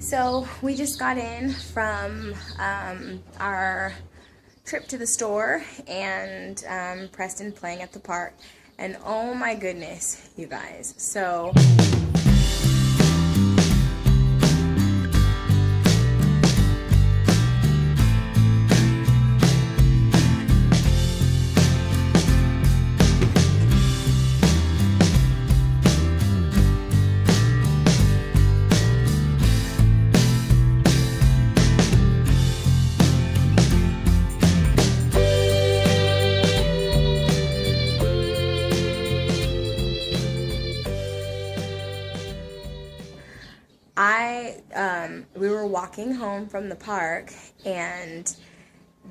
So we just got in from our trip to the store and Preston playing at the park. And oh my goodness, you guys. So we were walking home from the park, and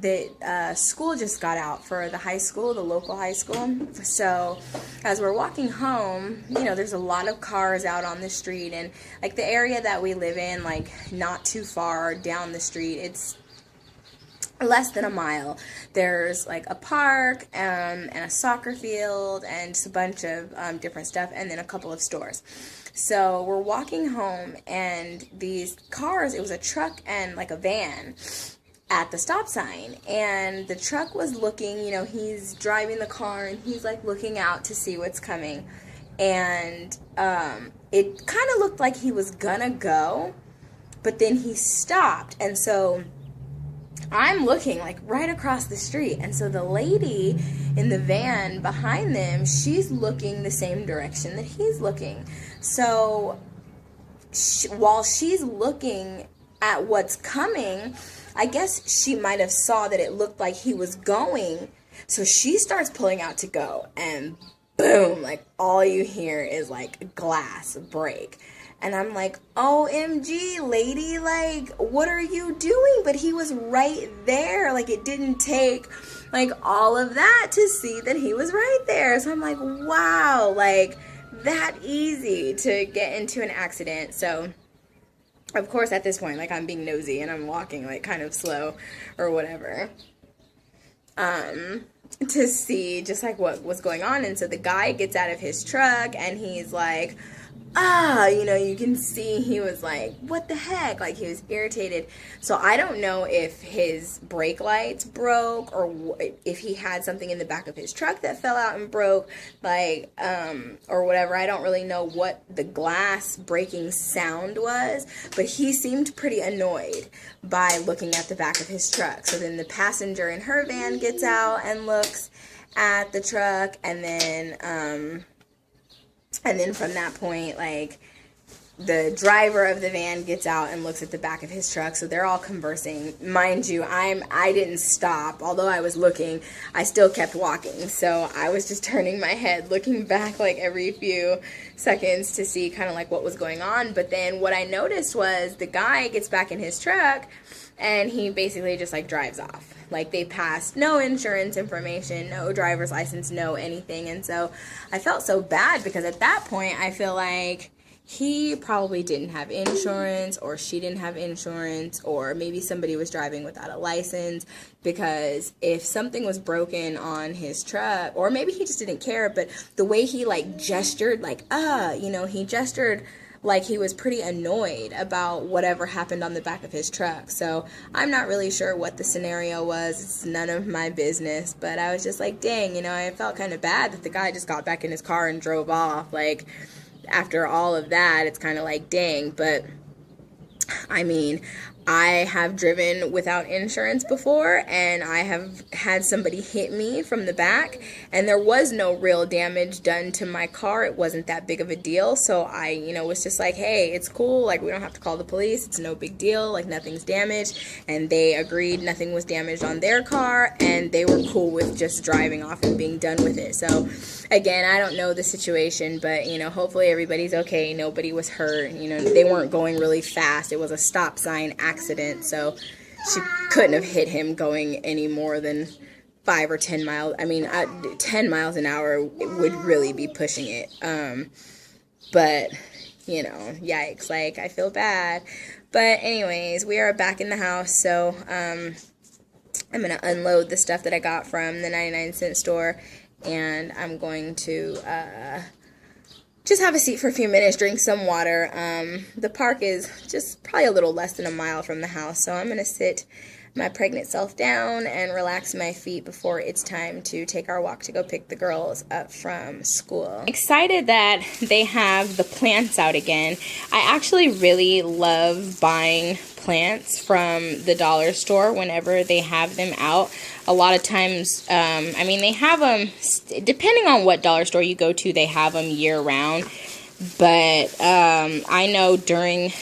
the school just got out for the high school, the local high school. So as we're walking home, you know, there's a lot of cars out on the street, and like the area that we live in, like not too far down the street, it's less than a mile. There's like a park and a soccer field and just a bunch of different stuff, and then a couple of stores. So we're walking home, and these cars, it was a truck and like a van at the stop sign, and the truck was looking, you know, he's driving the car and he's like looking out to see what's coming, and it kind of looked like he was gonna go, but then he stopped. And so I'm looking like right across the street, and so the lady in the van behind them, she's looking the same direction that he's looking. So while she's looking at what's coming, I guess she might have saw that it looked like he was going, so she starts pulling out to go, and boom, like all you hear is like glass break. And I'm like, OMG, lady, like, what are you doing? But he was right there. Like, it didn't take, like, all of that to see that he was right there. So I'm like, wow, like, that easy to get into an accident. So, of course, at this point, like, I'm being nosy and I'm walking, like, kind of slow or whatever. To see just, like, what was going on. And so the guy gets out of his truck and he's like, you know, you can see he was like, what the heck? Like, he was irritated. So I don't know if his brake lights broke or if he had something in the back of his truck that fell out and broke, like, or whatever. I don't really know what the glass breaking sound was, but he seemed pretty annoyed by looking at the back of his truck. So then the passenger in her van gets out and looks at the truck, and then from that point, like, the driver of the van gets out and looks at the back of his truck. So they're all conversing. Mind you, I didn't stop. Although I was looking, I still kept walking. So I was just turning my head, looking back like every few seconds to see kind of like what was going on. But then what I noticed was the guy gets back in his truck and he basically just like drives off. Like, they passed no insurance information, no driver's license, no anything. And so I felt so bad because at that point I feel like he probably didn't have insurance, or she didn't have insurance, or maybe somebody was driving without a license, because if something was broken on his truck, or maybe he just didn't care, but the way he like gestured, like, you know, he gestured like he was pretty annoyed about whatever happened on the back of his truck. So I'm not really sure what the scenario was. It's none of my business. But I was just like, dang, you know, I felt kind of bad that the guy just got back in his car and drove off. Like, after all of that, it's kind of like, dang. But I mean, I have driven without insurance before, and I have had somebody hit me from the back, and there was no real damage done to my car. It wasn't that big of a deal, so I, you know, was just like, hey, it's cool, like, we don't have to call the police, it's no big deal, like, nothing's damaged. And they agreed nothing was damaged on their car, and they were cool with just driving off and being done with it. So again, I don't know the situation, but, you know, hopefully everybody's okay, nobody was hurt, you know, they weren't going really fast. It was a stop sign accident, so she couldn't have hit him going any more than 5 or 10 miles. I mean, 10 miles an hour would really be pushing it. But, you know, yikes, like, I feel bad. But anyways, we are back in the house, so I'm going to unload the stuff that I got from the 99-cent store, and I'm going to just have a seat for a few minutes, drink some water. The park is just probably a little less than a mile from the house, so I'm going to sit my pregnant self down and relax my feet before it's time to take our walk to go pick the girls up from school. Excited that they have the plants out again. I actually really love buying plants from the dollar store whenever they have them out. A lot of times, I mean, they have them, depending on what dollar store you go to, they have them year round. But I know during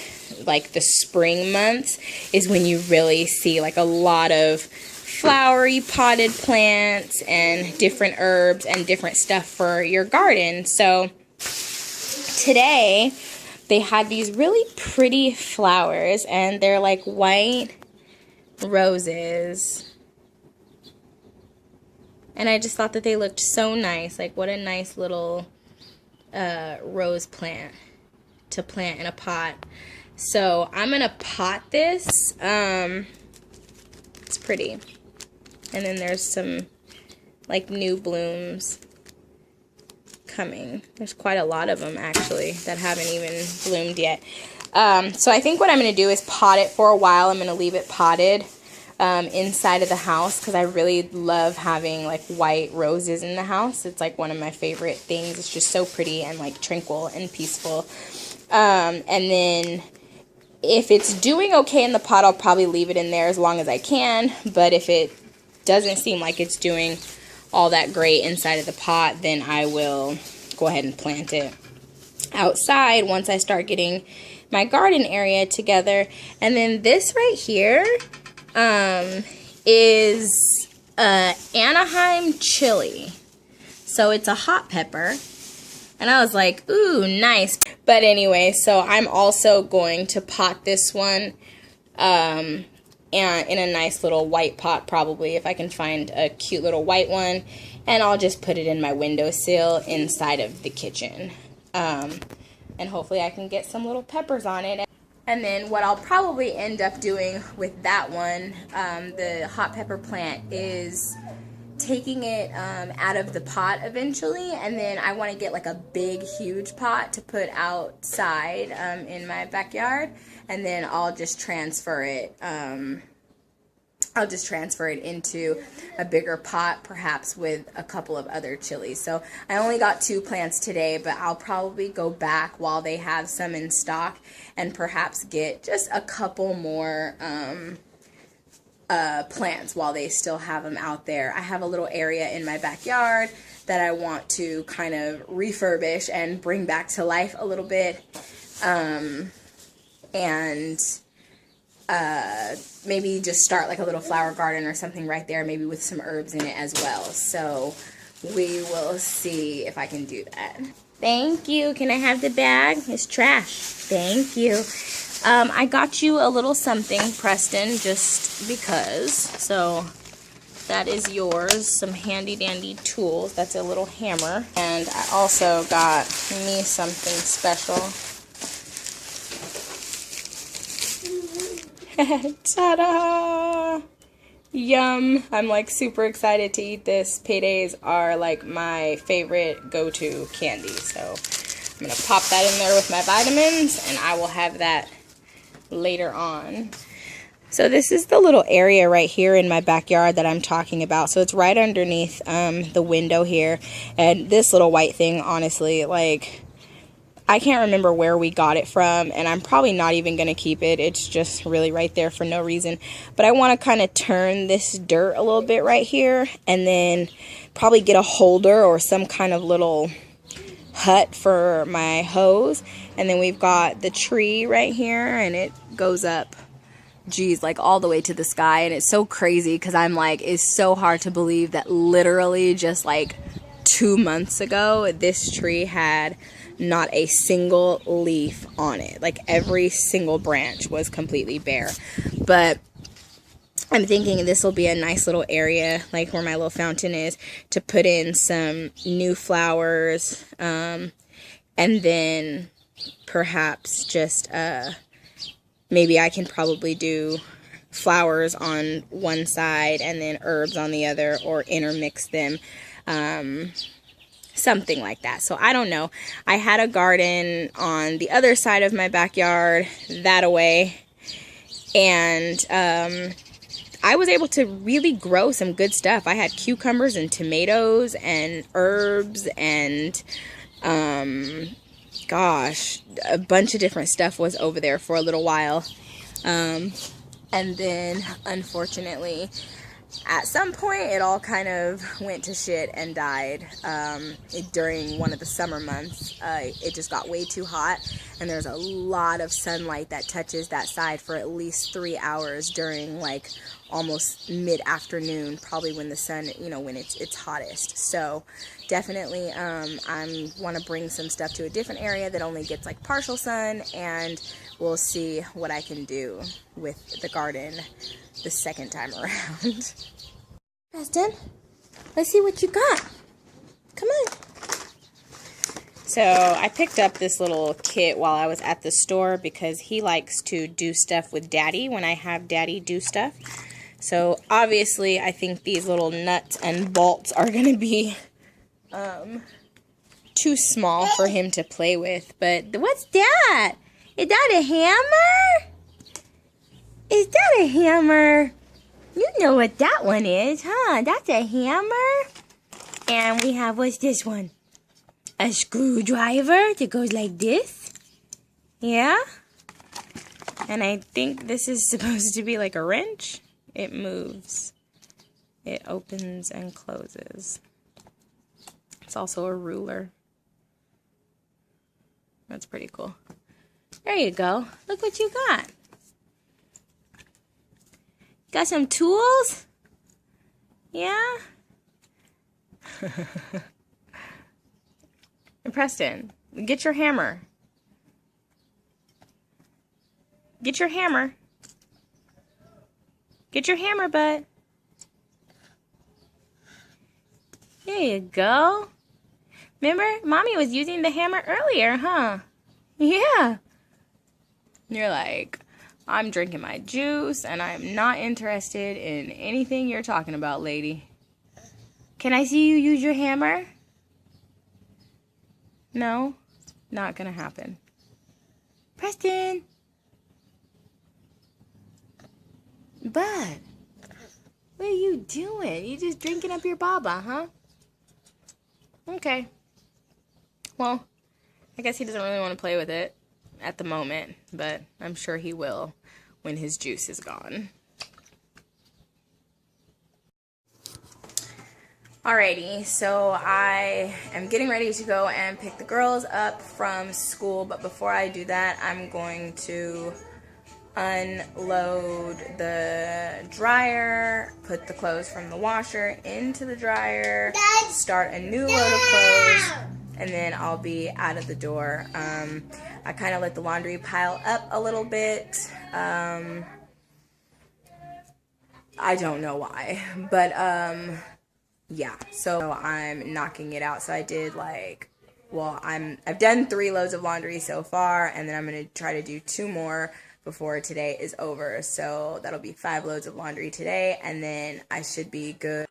like the spring months is when you really see like a lot of flowery potted plants and different herbs and different stuff for your garden. So today they had these really pretty flowers, and they're like white roses. And I just thought that they looked so nice. Like, what a nice little rose plant to plant in a pot. So I'm going to pot this. It's pretty. And then there's some like new blooms coming. There's quite a lot of them actually that haven't even bloomed yet. So I think what I'm going to do is pot it for a while. I'm going to leave it potted inside of the house because I really love having like white roses in the house. It's like one of my favorite things. It's just so pretty and like tranquil and peaceful. And then if it's doing okay in the pot, I'll probably leave it in there as long as I can. But if it doesn't seem like it's doing all that great inside of the pot, then I will go ahead and plant it outside once I start getting my garden area together. And then this right here is Anaheim chili. So it's a hot pepper. And I was like, ooh, nice. But anyway, so I'm also going to pot this one and in a nice little white pot, probably, if I can find a cute little white one. And I'll just put it in my windowsill inside of the kitchen. And hopefully I can get some little peppers on it. And then what I'll probably end up doing with that one, the hot pepper plant, is taking it out of the pot eventually, and then I want to get like a big huge pot to put outside in my backyard, and then I'll just transfer it into a bigger pot, perhaps with a couple of other chilies. So I only got 2 plants today, but I'll probably go back while they have some in stock and perhaps get just a couple more plants while they still have them out there. I have a little area in my backyard that I want to kind of refurbish and bring back to life a little bit, and maybe just start like a little flower garden or something right there, maybe with some herbs in it as well. So we will see if I can do that. Thank you. Can I have the bag? It's trash. Thank you. I got you a little something, Preston, just because. So that is yours. Some handy dandy tools. That's a little hammer. And I also got me something special. Ta-da! Yum! I'm like super excited to eat this. Paydays are like my favorite go-to candy. So I'm going to pop that in there with my vitamins, and I will have that later on. So this is the little area right here in my backyard that I'm talking about. So it's right underneath the window here. And this little white thing, honestly, like, I can't remember where we got it from, and I'm probably not even going to keep it. It's just really right there for no reason. But I want to kind of turn this dirt a little bit right here, and then probably get a holder or some kind of little hut for my hose. And then we've got the tree right here, and it goes up, geez, like all the way to the sky. And it's so crazy because I'm like, it's so hard to believe that literally just like 2 months ago, this tree had not a single leaf on it. Like every single branch was completely bare. But I'm thinking this will be a nice little area, like where my little fountain is, to put in some new flowers, and then perhaps just maybe I can probably do flowers on one side and then herbs on the other, or intermix them. something like that. So I don't know. I had a garden on the other side of my backyard, that away, and I was able to really grow some good stuff. I had cucumbers and tomatoes and herbs and gosh, a bunch of different stuff was over there for a little while. And then unfortunately at some point it all kind of went to shit and died. During one of the summer months, it just got way too hot, and there's a lot of sunlight that touches that side for at least 3 hours during like almost mid-afternoon, probably when the sun, you know, when it's hottest. So definitely I want to bring some stuff to a different area that only gets like partial sun, and we'll see what I can do with the garden the second time around. Preston, let's see what you got. Come on. So I picked up this little kit while I was at the store because he likes to do stuff with Daddy when I have Daddy do stuff. So obviously I think these little nuts and bolts are going to be too small for him to play with. But what's that? Is that a hammer? Is that a hammer? You know what that one is, huh? That's a hammer. And we have, what's this one? A screwdriver that goes like this. Yeah? And I think this is supposed to be like a wrench. It moves. It opens and closes. It's also a ruler. That's pretty cool. There you go. Look what you got. Got some tools? Yeah? And Preston, get your hammer. Get your hammer. Get your hammer, bud. There you go. Remember, Mommy was using the hammer earlier, huh? Yeah. You're like, I'm drinking my juice, and I'm not interested in anything you're talking about, lady. Can I see you use your hammer? No? Not gonna happen. Preston! Bud, what are you doing? You just drinking up your baba, huh? Okay. Well, I guess he doesn't really want to play with it at the moment, but I'm sure he will when his juice is gone. Alrighty, so I am getting ready to go and pick the girls up from school, but before I do that, I'm going to unload the dryer, put the clothes from the washer into the dryer, start a new load of clothes, and then I'll be out of the door. I kind of let the laundry pile up a little bit. I don't know why, but yeah, so I'm knocking it out. So I did I've done 3 loads of laundry so far, and then I'm going to try to do 2 more before today is over. So that'll be 5 loads of laundry today, and then I should be good.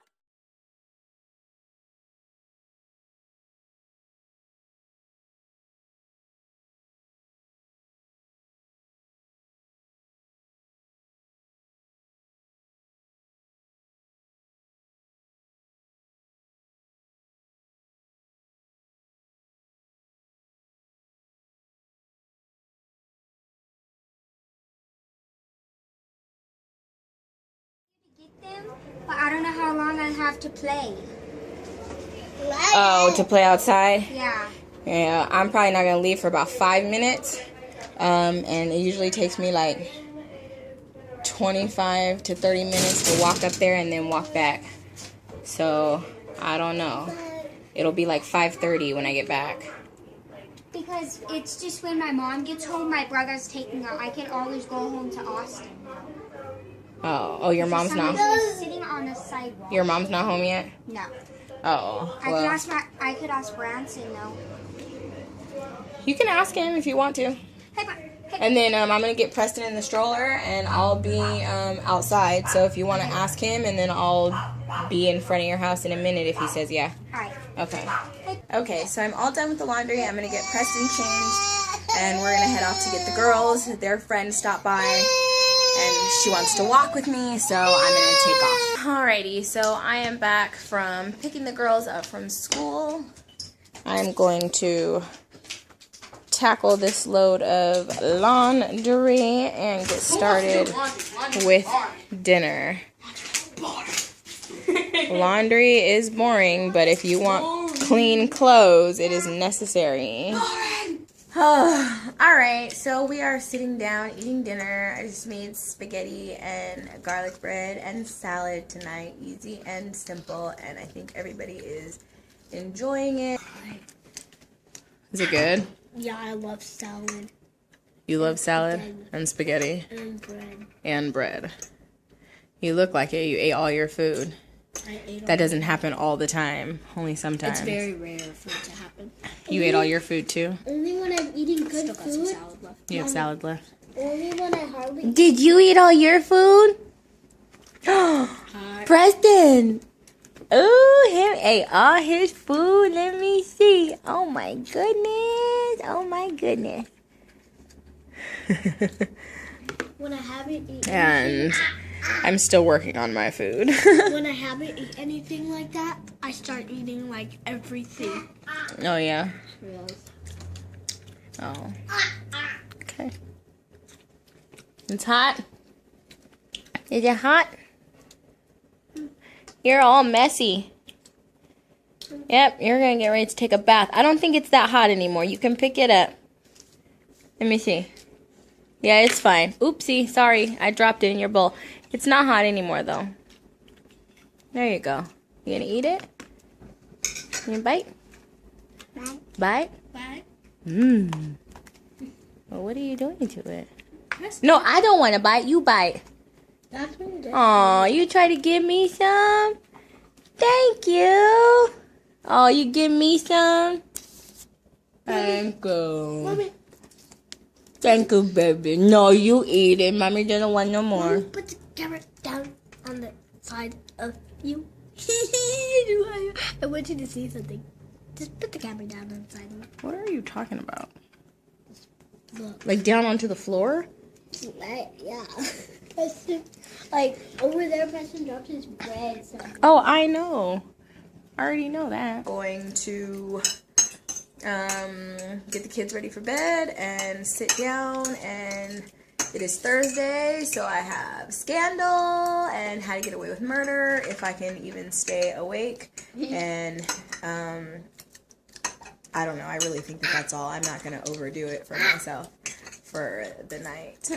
Them, but I don't know how long I have to play. Oh, to play outside? Yeah. Yeah, I'm probably not going to leave for about 5 minutes. And it usually takes me like 25 to 30 minutes to walk up there and then walk back. So, I don't know. It'll be like 5:30 when I get back. Because it's just when my mom gets home, my brother's taking her. I can always go home to Austin. Oh, your mom's not. Sitting on the sidewalk. Your mom's not home yet? No. Oh, well. I could ask Branson though. You can ask him if you want to. Hey. And then I'm going to get Preston in the stroller, and I'll be outside. So if you want to ask him, and then I'll be in front of your house in a minute if he says yeah. Alright. Okay. Okay, so I'm all done with the laundry. I'm going to get Preston changed, and we're going to head off to get the girls. Their friend stopped by, and she wants to walk with me, so I'm going to take off. Alrighty, so I am back from picking the girls up from school. I'm going to tackle this load of laundry and get started with dinner. Laundry is boring, but if you want clean clothes, it is necessary. Alright, so we are sitting down eating dinner. I just made spaghetti and garlic bread and salad tonight. Easy and simple, and I think everybody is enjoying it. Is it good? Yeah, I love salad. You love salad and spaghetti And bread. and bread. You look like it. You ate all your food. I ate That doesn't happen all the time. Only sometimes. It's very rare for it to happen. You ate all your food too? Only when I'm eating good food. Got some salad left. You have salad left? Only when I hardly. Did you eat all your food? Preston! Ooh, him ate all his food. Let me see. Oh my goodness. Oh my goodness. When I haven't eaten. And I'm still working on my food. When I haven't eaten anything like that, I start eating like everything. Oh yeah. Really? Oh. Okay. It's hot. Is it hot? You're all messy. Yep, you're gonna get ready to take a bath. I don't think it's that hot anymore. You can pick it up. Let me see. Yeah, it's fine. Oopsie, sorry. I dropped it in your bowl. It's not hot anymore, though. There you go. You gonna eat it? You gonna bite? Bite? Bye. Mmm. Well, what are you doing to it? No, I don't want to bite. You bite. That's what you did. Aw, you try to give me some? Thank you. Oh, you give me some? Thank you. Mommy. Thank you, baby. No, you eat it. Mommy doesn't want no more. Mommy, put the camera down on the side of you. I want you to see something. Just put the camera down on the side of me. What are you talking about? Look. Like down onto the floor? Yeah. Preston, like over there, Preston dropped his bread. So. Oh, I know. I already know that. Going to get the kids ready for bed and sit down, and it is Thursday, so I have Scandal and How to Get Away with Murder, if I can even stay awake, and I don't know, I really think that that's all. I'm not going to overdo it for myself for the night.